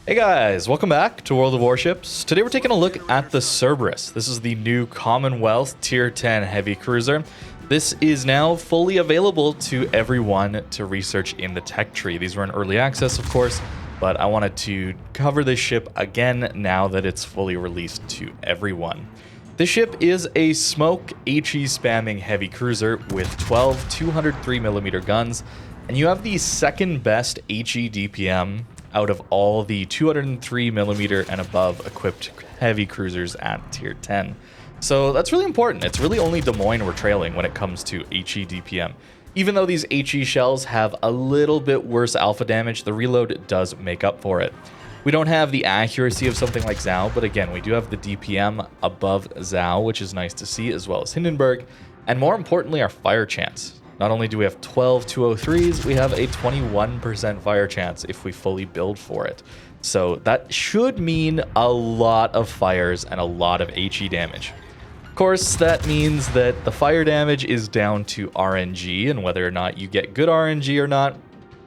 Hey guys, welcome back to World of Warships. Today we're taking a look at the Cerberus. This is the new Commonwealth Tier 10 heavy cruiser. This is now fully available to everyone to research in the tech tree. These were in early access, of course, but I wanted to cover this ship again now that it's fully released to everyone. This ship is a smoke HE spamming heavy cruiser with 12 203mm guns, and you have the second best HE DPM out of all the 203mm and above equipped heavy cruisers at tier 10. So that's really important. It's really only Des Moines we're trailing when it comes to HE DPM. Even though these HE shells have a little bit worse alpha damage, the reload does make up for it. We don't have the accuracy of something like Zhao, but again, we do have the DPM above Zhao, which is nice to see, as well as Hindenburg, and more importantly, our fire chance. Not only do we have 12 203s, we have a 21% fire chance if we fully build for it. So that should mean a lot of fires and a lot of HE damage. Of course, that means that the fire damage is down to RNG, and whether or not you get good RNG or not,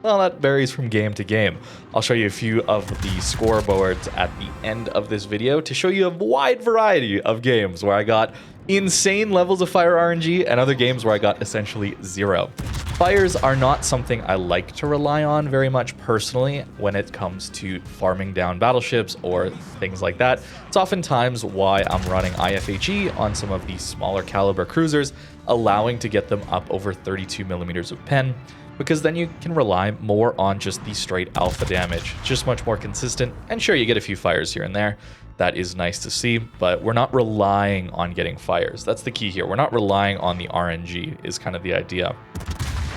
well, that varies from game to game. I'll show you a few of the scoreboards at the end of this video to show you a wide variety of games where I got insane levels of fire RNG and other games where I got essentially zero. Fires are not something I like to rely on very much personally when it comes to farming down battleships or things like that. It's oftentimes why I'm running IFHE on some of these smaller caliber cruisers, allowing to get them up over 32mm of pen, because then you can rely more on just the straight alpha damage. It's just much more consistent, and sure, you get a few fires here and there. That is nice to see, but we're not relying on getting fires. That's the key here. We're not relying on the RNG is kind of the idea.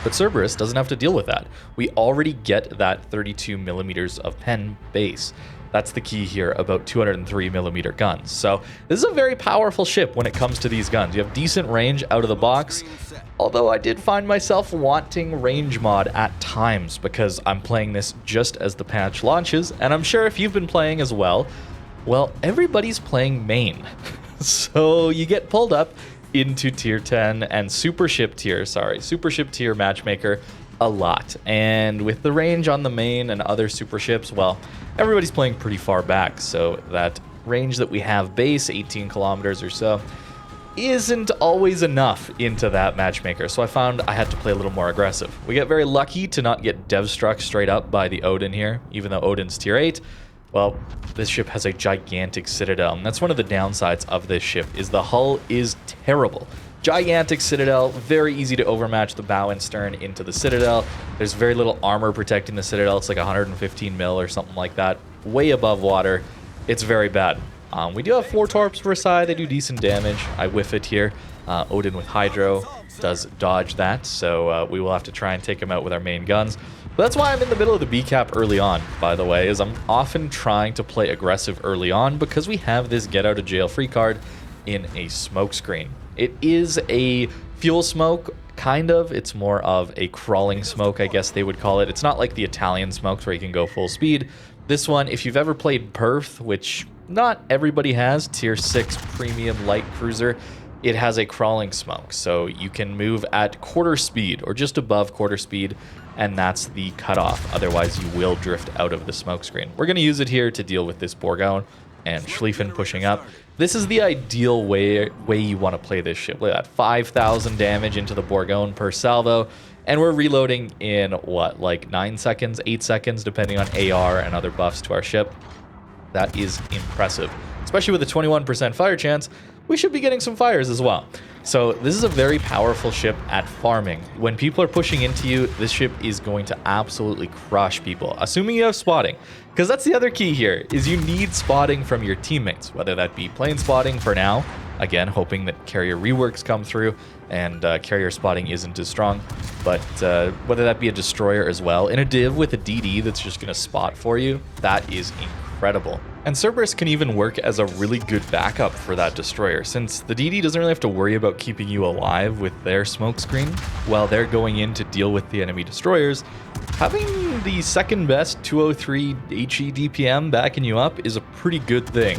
But Cerberus doesn't have to deal with that. We already get that 32mm of pen base. That's the key here about 203mm guns. So this is a very powerful ship when it comes to these guns. You have decent range out of the box, although I did find myself wanting range mod at times because I'm playing this just as the patch launches, and I'm sure if you've been playing as well, everybody's playing main. So you get pulled up into tier 10 and super ship tier matchmaker a lot. And with the range on the main and other super ships, well, everybody's playing pretty far back. So that range that we have base, 18 kilometers or so, isn't always enough into that matchmaker. So I found I had to play a little more aggressive. We get very lucky to not get dev struck straight up by the Odin here, even though Odin's tier 8. Well, this ship has a gigantic citadel, and that's one of the downsides of this ship, is the hull is terrible. Gigantic citadel, very easy to overmatch the bow and stern into the citadel. There's very little armor protecting the citadel. It's like 115 mil or something like that, way above water. It's very bad. We do have 4 torps per side. They do decent damage. I whiff it here. Odin with Hydro does dodge that, so we will have to try and take him out with our main guns. But that's why I'm in the middle of the B cap early on, by the way, is I'm often trying to play aggressive early on because we have this get out of jail free card in a smoke screen. It is a fuel smoke, kind of. It's more of a crawling smoke, I guess they would call it. It's not like the Italian smokes where you can go full speed. This one, if you've ever played Perth, which not everybody has, tier 6 premium light cruiser, it has a crawling smoke. So you can move at quarter speed or just above quarter speed, and that's the cutoff. Otherwise, you will drift out of the smoke screen. We're going to use it here to deal with this Bourgogne and Schlieffen pushing up. This is the ideal way you want to play this ship. Look at that, 5,000 damage into the Bourgogne per salvo, and we're reloading in, what, like 9 seconds, 8 seconds, depending on AR and other buffs to our ship. That is impressive. Especially with a 21% fire chance, we should be getting some fires as well. So this is a very powerful ship at farming. When people are pushing into you, this ship is going to absolutely crush people, assuming you have spotting. Because that's the other key here, is you need spotting from your teammates, whether that be plane spotting for now, again, hoping that carrier reworks come through and carrier spotting isn't as strong, but whether that be a destroyer as well. In a div with a DD that's just going to spot for you, that is incredible. And Cerberus can even work as a really good backup for that destroyer, since the DD doesn't really have to worry about keeping you alive with their smoke screen while they're going in to deal with the enemy destroyers. Having the second best 203 HE DPM backing you up is a pretty good thing.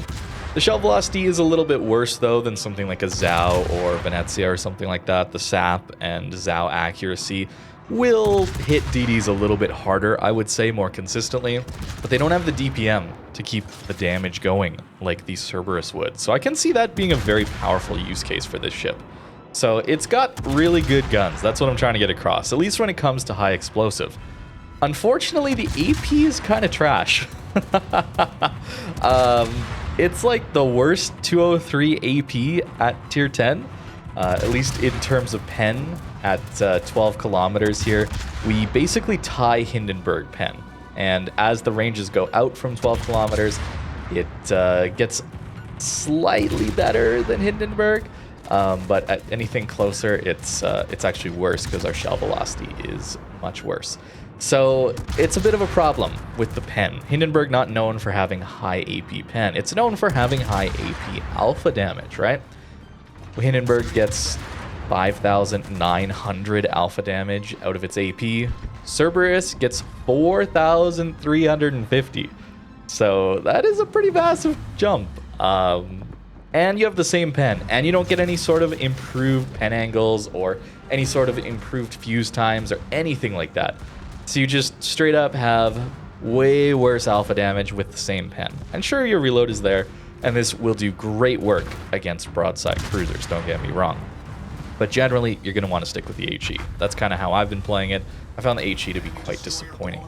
The shell velocity is a little bit worse though than something like a Zhao or Venezia or something like that. The sap and Zhao accuracy will hit DDs a little bit harder, I would say, more consistently, but they don't have the DPM to keep the damage going like the Cerberus would. So I can see that being a very powerful use case for this ship. So it's got really good guns. That's what I'm trying to get across, at least when it comes to high explosive. Unfortunately, the AP is kind of trash. It's like the worst 203 AP at tier 10, at least in terms of pen at 12 kilometers here. We basically tie Hindenburg pen, and as the ranges go out from 12 kilometers, it gets slightly better than Hindenburg, but at anything closer, it's actually worse because our shell velocity is much worse. So it's a bit of a problem with the pen. Hindenburg not known for having high AP pen. It's known for having high AP alpha damage, right? Hindenburg gets 5,900 alpha damage out of its AP. Cerberus gets 4,350. So that is a pretty massive jump. And you have the same pen, and you don't get any sort of improved pen angles or any sort of improved fuse times or anything like that. So you just straight up have way worse alpha damage with the same pen. And sure, your reload is there, and this will do great work against broadside cruisers, don't get me wrong. But generally, you're going to want to stick with the HE. That's kind of how I've been playing it. I found the HE to be quite disappointing.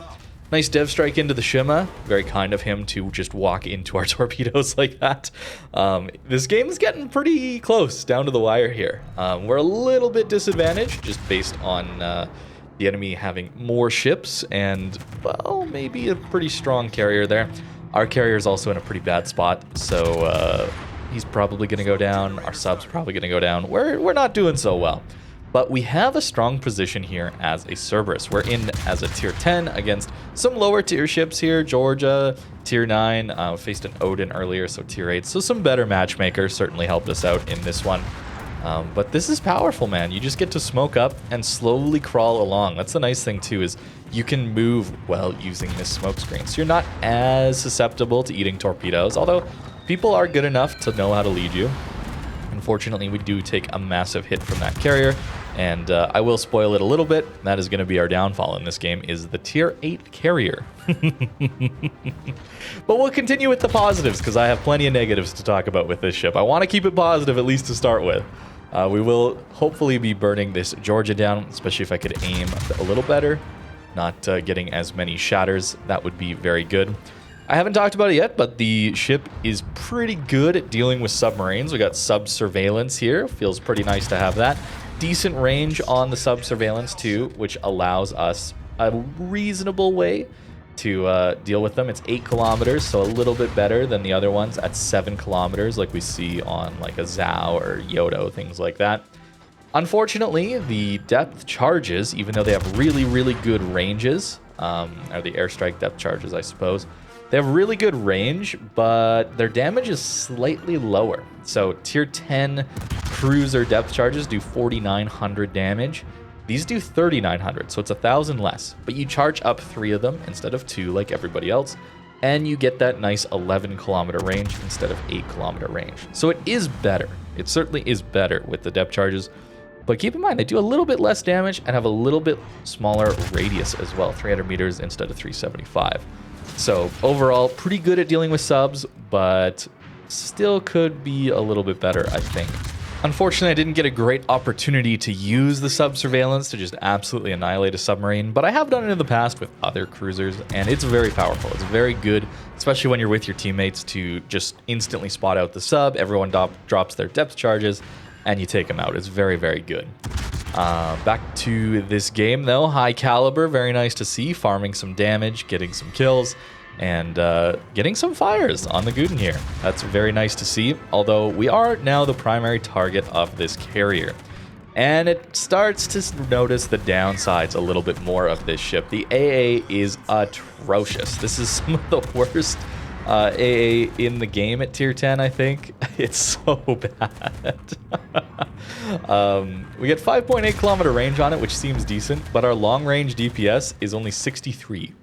Nice dev strike into the Shima. Very kind of him to just walk into our torpedoes like that. This game is getting pretty close, down to the wire here. We're a little bit disadvantaged, just based on the enemy having more ships and, well, maybe a pretty strong carrier there. Our carrier is also in a pretty bad spot, so he's probably going to go down. Our sub's probably going to go down. We're not doing so well. But we have a strong position here as a Cerberus. We're in as a tier 10 against some lower tier ships here. Georgia, tier 9. Faced an Odin earlier, so tier 8. So some better matchmakers certainly helped us out in this one. But this is powerful, man. You just get to smoke up and slowly crawl along. That's the nice thing, too, is you can move while using this smoke screen. So you're not as susceptible to eating torpedoes, although people are good enough to know how to lead you. Unfortunately, we do take a massive hit from that carrier, and I will spoil it a little bit. That is going to be our downfall in this game, is the tier 8 carrier. But we'll continue with the positives, because I have plenty of negatives to talk about with this ship. I want to keep it positive, at least to start with. We will hopefully be burning this Georgia down, especially if I could aim a little better. Not getting as many shatters. That would be very good. I haven't talked about it yet, but the ship is pretty good at dealing with submarines. We got sub-surveillance here. Feels pretty nice to have that. Decent range on the sub-surveillance too, which allows us a reasonable way to deal with them. It's 8 kilometers, so a little bit better than the other ones at 7 kilometers, like we see on like a Zhao or Yodo, things like that. Unfortunately, the depth charges, even though they have really, really good ranges, or the airstrike depth charges, I suppose, they have really good range, but their damage is slightly lower. So tier 10 cruiser depth charges do 4,900 damage. These do 3,900, so it's 1,000 less. But you charge up 3 of them instead of 2 like everybody else, and you get that nice 11 kilometer range instead of 8 kilometer range. So it is better. It certainly is better with the depth charges. But keep in mind, they do a little bit less damage and have a little bit smaller radius as well, 300 meters instead of 375. So overall, pretty good at dealing with subs, but still could be a little bit better, I think. Unfortunately, I didn't get a great opportunity to use the sub-surveillance to just absolutely annihilate a submarine, but I have done it in the past with other cruisers, and it's very powerful. It's very good, especially when you're with your teammates, to just instantly spot out the sub. Everyone drops their depth charges, and you take them out. It's very, very good. Back to this game, though. High caliber, very nice to see. Farming some damage, getting some kills, and getting some fires on the Guden here. That's very nice to see, although we are now the primary target of this carrier. And it starts to notice the downsides a little bit more of this ship. The AA is atrocious. This is some of the worst AA in the game at tier 10, I think. It's so bad. We get 5.8 kilometer range on it, which seems decent, but our long range DPS is only 63.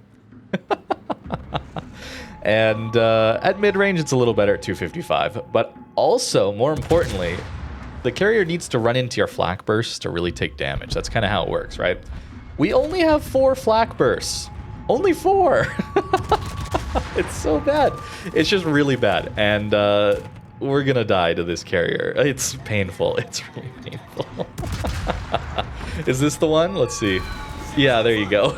And at mid-range, it's a little better at 255. But also, more importantly, the carrier needs to run into your flak bursts to really take damage. That's kind of how it works, right? We only have 4 flak bursts. Only 4. It's so bad. It's just really bad. And we're going to die to this carrier. It's painful. It's really painful. Is this the one? Let's see. Yeah, there you go.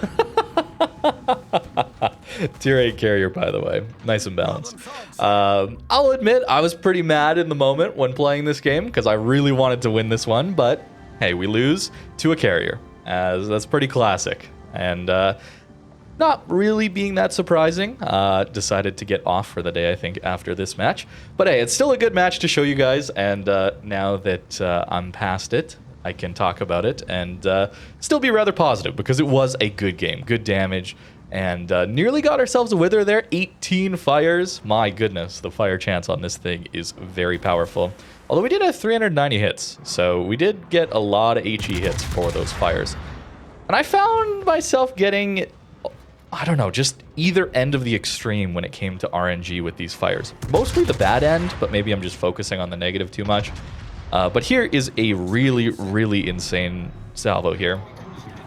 Tier 8 carrier, by the way. Nice and balanced. I'll admit, I was pretty mad in the moment when playing this game because I really wanted to win this one, but hey, we lose to a carrier. That's pretty classic. And not really being that surprising. Decided to get off for the day, I think, after this match. But hey, it's still a good match to show you guys, and now that I'm past it, I can talk about it and still be rather positive because it was a good game, good damage, and nearly got ourselves a wither there. 18 fires. My goodness, the fire chance on this thing is very powerful. Although we did have 390 hits, so we did get a lot of HE hits for those fires. And I found myself getting, I don't know, just either end of the extreme when it came to RNG with these fires. Mostly the bad end, but maybe I'm just focusing on the negative too much. But here is a really, really insane salvo here.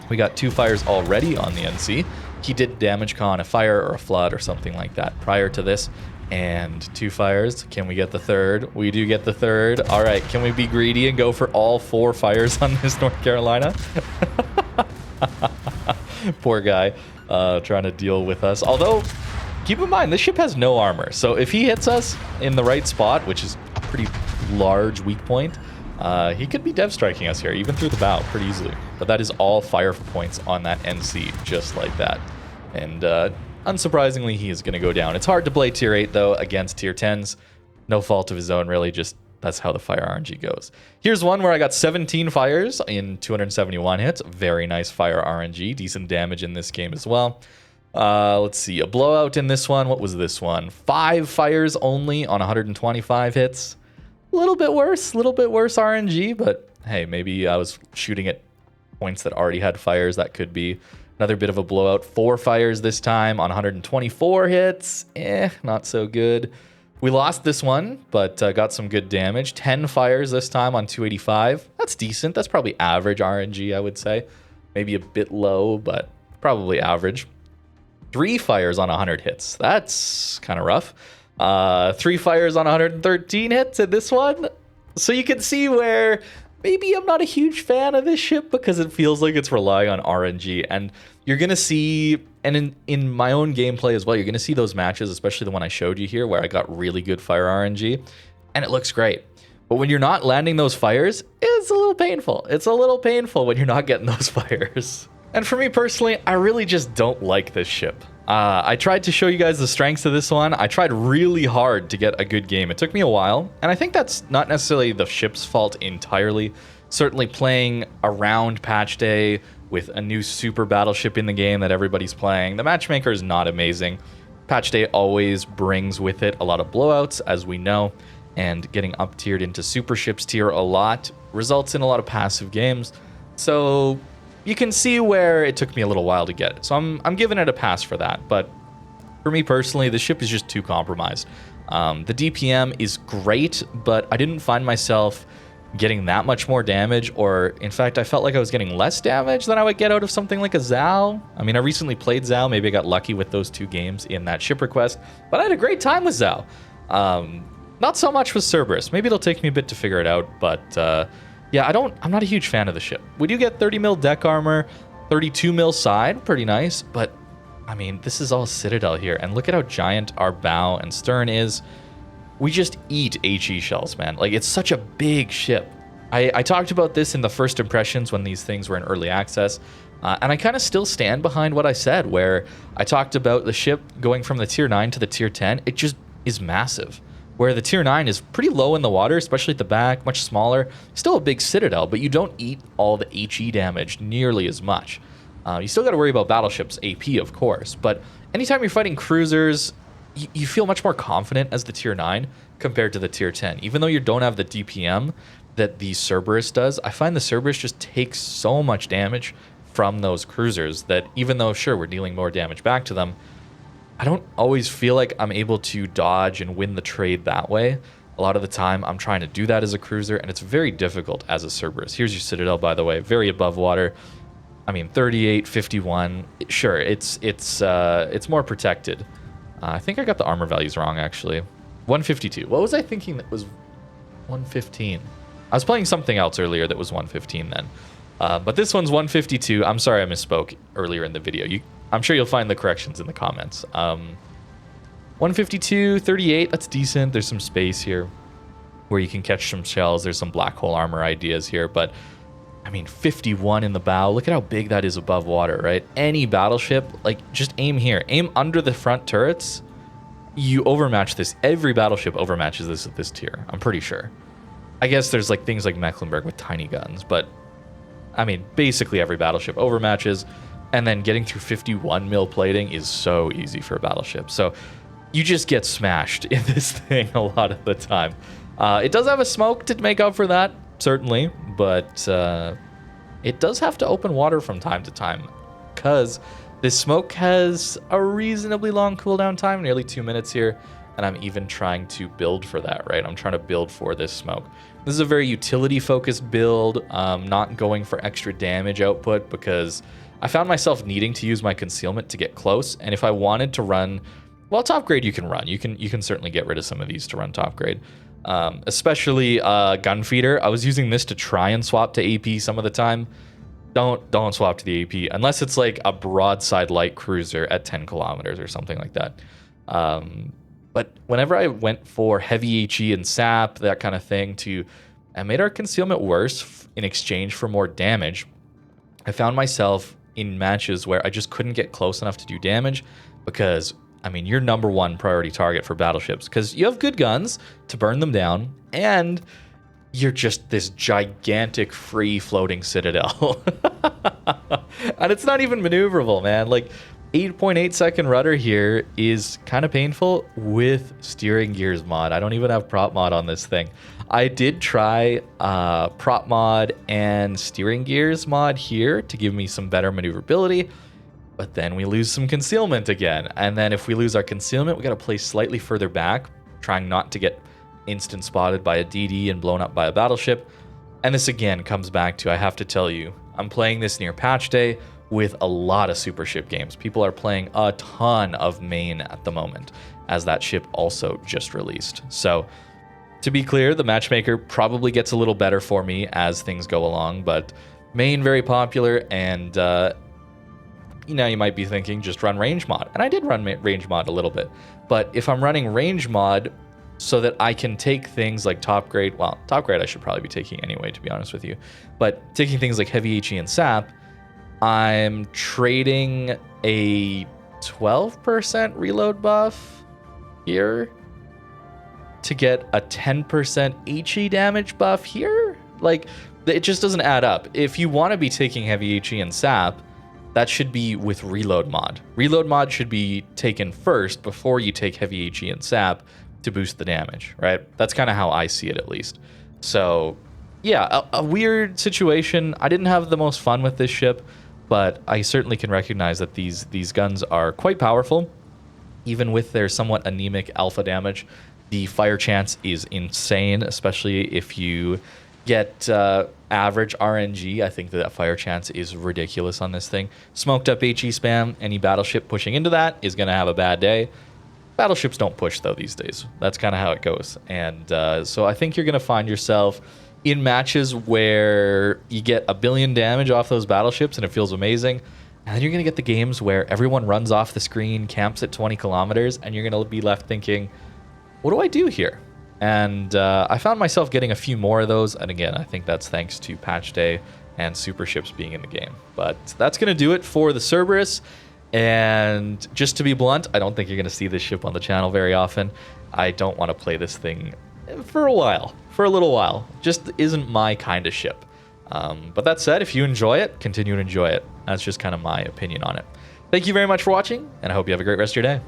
We got 2 fires already on the NC. He did damage con a fire or a flood or something like that prior to this. And 2 fires. Can we get the 3rd? We do get the 3rd. All right, can we be greedy and go for all 4 fires on this North Carolina? Poor guy trying to deal with us. Although, keep in mind, this ship has no armor. So if he hits us in the right spot, which is a pretty large weak point, he could be dev striking us here, even through the bow, pretty easily. But that is all fire points on that NC, just like that. And unsurprisingly, he is going to go down. It's hard to play tier 8, though, against tier 10s. No fault of his own, really. Just that's how the fire RNG goes. Here's one where I got 17 fires in 271 hits. Very nice fire RNG. Decent damage in this game as well. Let's see. A blowout in this one. What was this one? 5 fires only on 125 hits. A little bit worse RNG, but hey, maybe I was shooting at points that already had fires. That could be another bit of a blowout. 4 fires this time on 124 hits. Not so good. We lost this one, but got some good damage. 10 fires this time on 285. That's decent. That's probably average RNG, I would say. Maybe a bit low, but probably average. 3 fires on 100 hits. That's kind of rough. 3 fires on 113 hits in this one. So you can see where maybe I'm not a huge fan of this ship because it feels like it's relying on RNG. And you're going to see, and in my own gameplay as well, you're going to see those matches, especially the one I showed you here where I got really good fire RNG and it looks great. But when you're not landing those fires, it's a little painful. It's a little painful when you're not getting those fires. And for me personally, I really just don't like this ship. I tried to show you guys the strengths of this one. I tried really hard to get a good game. It took me a while, and I think that's not necessarily the ship's fault entirely. Certainly playing around patch day with a new super battleship in the game that everybody's playing, the matchmaker is not amazing. Patch day always brings with it a lot of blowouts, as we know, and getting up tiered into super ships tier a lot results in a lot of passive games. So you can see where it took me a little while to get it. So I'm giving it a pass for that. But for me personally, the ship is just too compromised. The DPM is great, but I didn't find myself getting that much more damage, or in fact, I felt like I was getting less damage than I would get out of something like a Zao. I mean, I recently played Zao. Maybe I got lucky with those 2 games in that ship request, but I had a great time with Zao. Not so much with Cerberus. Maybe it'll take me a bit to figure it out, but yeah, I'm not a huge fan of the ship. We do get 30 mil deck armor, 32 mil side, pretty nice, but I mean, this is all Citadel here, and look at how giant our bow and stern is. We just eat HE shells, man. Like, it's such a big ship. I talked about this in the first impressions when these things were in early access, and I kind of still stand behind what I said, where I talked about the ship going from the tier 9 to the tier 10. It just is massive. Where the tier 9 is pretty low in the water, especially at the back, much smaller. Still a big Citadel, but you don't eat all the HE damage nearly as much. You still got to worry about battleships, AP, of course, but anytime you're fighting cruisers, you feel much more confident as the tier 9 compared to the tier 10. Even though you don't have the DPM that the Cerberus does, I find the Cerberus just takes so much damage from those cruisers that even though, sure, we're dealing more damage back to them, I don't always feel like I'm able to dodge and win the trade that way. A lot of the time, I'm trying to do that as a cruiser, and it's very difficult as a Cerberus. Here's your Citadel, by the way, very above water. I mean, 38, 51. Sure, it's more protected. I think I got the armor values wrong, actually. 152. What was I thinking that was 115? I was playing something else earlier that was 115 then. But this one's 152. I'm sorry I misspoke earlier in the video. I'm sure you'll find the corrections in the comments. 152, 38, that's decent. There's some space here where you can catch some shells. There's some black hole armor ideas here, but I mean, 51 in the bow. Look at how big that is above water, right? Any battleship, like, just aim here. Aim under the front turrets. You overmatch this. Every battleship overmatches this at this tier, I'm pretty sure. I guess there's like things like Mecklenburg with tiny guns, but I mean, basically every battleship overmatches, and then getting through 51 mil plating is so easy for a battleship. So you just get smashed in this thing a lot of the time. It does have a smoke to make up for that, certainly, but it does have to open water from time to time because this smoke has a reasonably long cooldown time, nearly 2 minutes here, and I'm even trying to build for that, right? I'm trying to build for this smoke. This is a very utility-focused build, not going for extra damage output because I found myself needing to use my concealment to get close, and if I wanted to run, well, top grade you can run. You can certainly get rid of some of these to run top grade. Especially Gunfeeder. I was using this to try and swap to AP some of the time. Don't swap to the AP unless it's like a broadside light cruiser at 10 kilometers or something like that. But whenever I went for heavy HE and SAP, that kind of thing, I made our concealment worse in exchange for more damage. I found myself in matches where I just couldn't get close enough to do damage because, I mean, you're #1 priority target for battleships because you have good guns to burn them down, and you're just this gigantic free floating citadel. And it's not even maneuverable, man. Like, 8.8 second rudder here is kind of painful with steering gears mod. I don't even have prop mod on this thing. I did try prop mod and steering gears mod here to give me some better maneuverability, but then we lose some concealment again. And then if we lose our concealment, we got to place slightly further back, trying not to get instant spotted by a DD and blown up by a battleship. And this again comes back to, I have to tell you, I'm playing this near patch day with a lot of super ship games. People are playing a ton of main at the moment, as that ship also just released. So to be clear, the matchmaker probably gets a little better for me as things go along, but main very popular, and you might be thinking just run range mod. And I did run range mod a little bit, but if I'm running range mod so that I can take things like top grade, well, top grade I should probably be taking anyway, to be honest with you, but taking things like heavy HE and SAP, I'm trading a 12% reload buff here to get a 10% HE damage buff here. Like, it just doesn't add up. If you want to be taking heavy HE and SAP, that should be with reload mod. Reload mod should be taken first before you take heavy HE and SAP to boost the damage, right? That's kind of how I see it, at least. So yeah, a weird situation. I didn't have the most fun with this ship, but I certainly can recognize that these guns are quite powerful. Even with their somewhat anemic alpha damage, the fire chance is insane, especially if you get average RNG. I think that fire chance is ridiculous on this thing. Smoked up HE spam, any battleship pushing into that is going to have a bad day. Battleships don't push, though, these days. That's kind of how it goes. And so I think you're going to find yourself in matches where you get a billion damage off those battleships and it feels amazing. And then you're going to get the games where everyone runs off the screen, camps at 20 kilometers, and you're going to be left thinking, what do I do here? And I found myself getting a few more of those. And again, I think that's thanks to patch day and super ships being in the game. But that's going to do it for the Cerberus. And just to be blunt, I don't think you're going to see this ship on the channel very often. I don't want to play this thing for a while, for a little while. Just isn't my kind of ship. But that said, if you enjoy it, continue to enjoy it. That's just kind of my opinion on it. Thank you very much for watching, and I hope you have a great rest of your day.